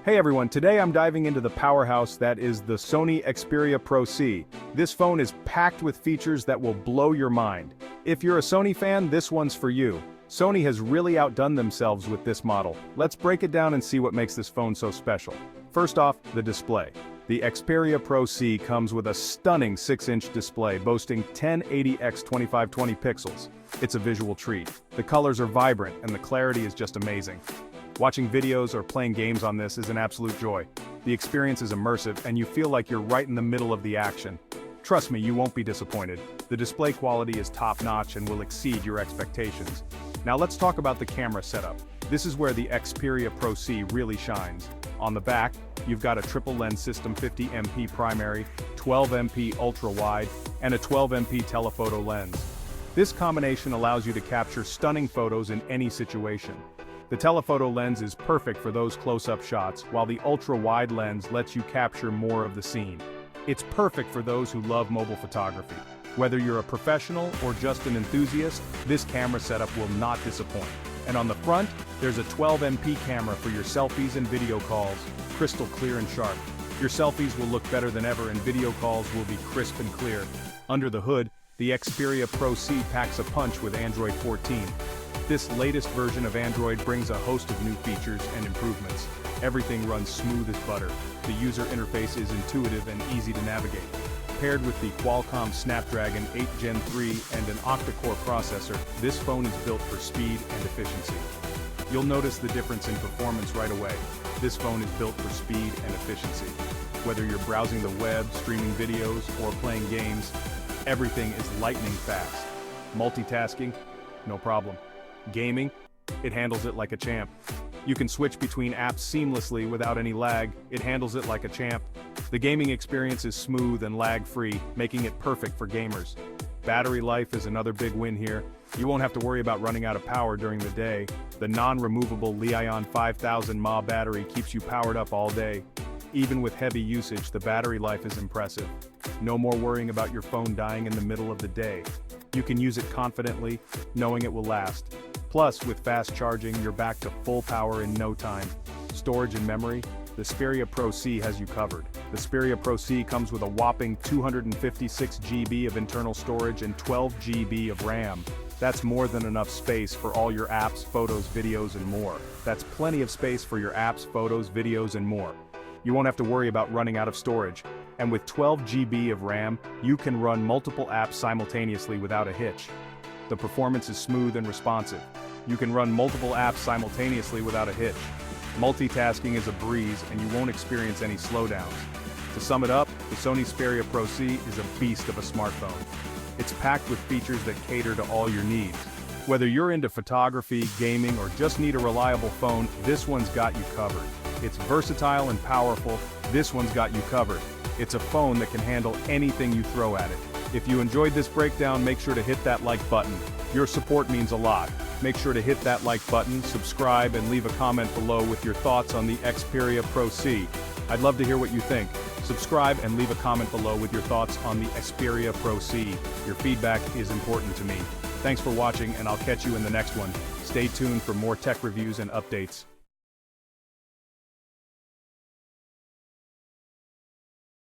Hey everyone, today I'm diving into the powerhouse that is the Sony Xperia Pro C. This phone is packed with features that will blow your mind. If you're a Sony fan, this one's for you. Sony has really outdone themselves with this model. Let's break it down and see what makes this phone so special. First off, the display. The Xperia Pro C comes with a stunning 6-inch display boasting 1080x2520 pixels. It's a visual treat. The colors are vibrant and the clarity is just amazing. Watching videos or playing games on this is an absolute joy. The experience is immersive and you feel like you're right in the middle of the action. Trust me, you won't be disappointed. The display quality is top-notch and will exceed your expectations. Now let's talk about the camera setup. This is where the Xperia Pro C really shines. On the back, you've got a triple lens system, 50MP primary, 12MP ultra-wide, and a 12MP telephoto lens. This combination allows you to capture stunning photos in any situation. The telephoto lens is perfect for those close-up shots, while the ultra-wide lens lets you capture more of the scene. It's perfect for those who love mobile photography. Whether you're a professional or just an enthusiast, this camera setup will not disappoint. And on the front, there's a 12MP camera for your selfies and video calls, crystal clear and sharp. Your selfies will look better than ever and video calls will be crisp and clear. Under the hood, the Xperia Pro C packs a punch with Android 14. This latest version of Android brings a host of new features and improvements. Everything runs smooth as butter. The user interface is intuitive and easy to navigate. Paired with the Qualcomm Snapdragon 8 Gen 3 and an octa-core processor, this phone is built for speed and efficiency. You'll notice the difference in performance right away. This phone is built for speed and efficiency. Whether you're browsing the web, streaming videos, or playing games, everything is lightning fast. Multitasking? No problem. Gaming? It handles it like a champ. You can switch between apps seamlessly without any lag. It handles it like a champ. The gaming experience is smooth and lag-free, making it perfect for gamers. Battery life is another big win here. You won't have to worry about running out of power during the day. The non-removable Li-ion 5000 mAh battery keeps you powered up all day. Even with heavy usage, the battery life is impressive. No more worrying about your phone dying in the middle of the day. You can use it confidently, knowing it will last. Plus, with fast charging, you're back to full power in no time. Storage and memory? The Xperia Pro C has you covered. The Xperia Pro C comes with a whopping 256 GB of internal storage and 12 GB of RAM. That's more than enough space for all your apps, photos, videos, and more. That's plenty of space for your apps, photos, videos, and more. You won't have to worry about running out of storage. And with 12 GB of RAM, you can run multiple apps simultaneously without a hitch. The performance is smooth and responsive. You can run multiple apps simultaneously without a hitch. Multitasking is a breeze and you won't experience any slowdowns. To sum it up, the Sony Xperia Pro C is a beast of a smartphone. It's packed with features that cater to all your needs. Whether you're into photography, gaming, or just need a reliable phone, this one's got you covered. It's versatile and powerful, this one's got you covered. It's a phone that can handle anything you throw at it. If you enjoyed this breakdown, make sure to hit that like button. Your support means a lot. Make sure to hit that like button, subscribe, and leave a comment below with your thoughts on the Xperia Pro C. I'd love to hear what you think. Subscribe and leave a comment below with your thoughts on the Xperia Pro C. Your feedback is important to me. Thanks for watching, and I'll catch you in the next one. Stay tuned for more tech reviews and updates.